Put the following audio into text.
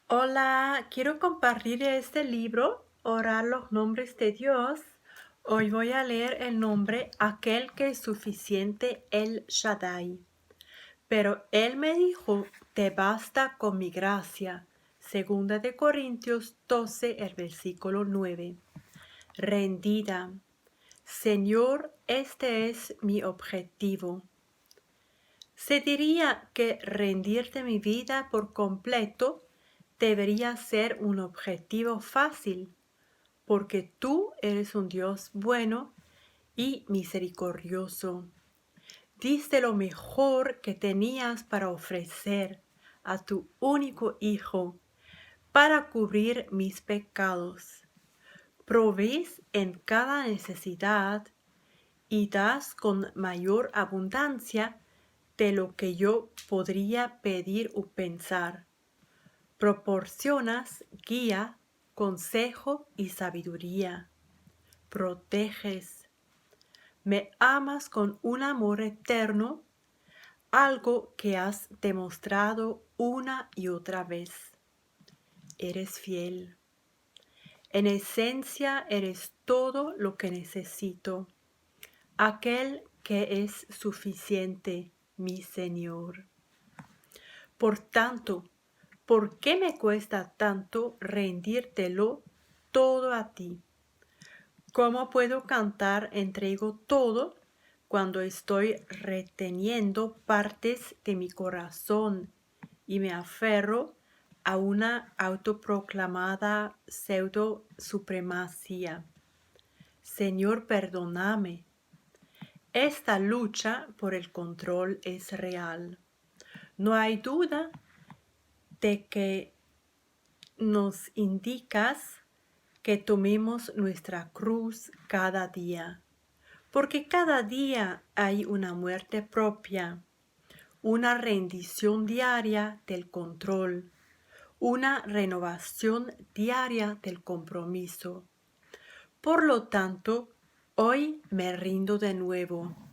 Hola, quiero compartir este libro, Orar los nombres de Dios. Hoy voy a leer el nombre Aquel que es suficiente, El Shaddai. Pero él me dijo, te basta con mi gracia. Segunda de Corintios 12, el versículo 9. Rendida. Señor, este es mi objetivo. Se diría que rendirte mi vida por completo debería ser un objetivo fácil, porque tú eres un Dios bueno y misericordioso. Diste lo mejor que tenías para ofrecer a tu único Hijo para cubrir mis pecados. Provees en cada necesidad y das con mayor abundancia de lo que yo podría pedir o pensar. Proporcionas guía, consejo y sabiduría. Proteges. Me amas con un amor eterno, algo que has demostrado una y otra vez. Eres fiel. En esencia eres todo lo que necesito, aquel que es suficiente, mi Señor. Por tanto, ¿por qué me cuesta tanto rendírtelo todo a ti? ¿Cómo puedo cantar entrego todo cuando estoy reteniendo partes de mi corazón y me aferro a una autoproclamada pseudo supremacía? Señor, perdóname. Esta lucha por el control es real. No hay duda de que nos indicas que tomemos nuestra cruz cada día, porque cada día hay una muerte propia, una rendición diaria del control, una renovación diaria del compromiso. Por lo tanto, hoy me rindo de nuevo.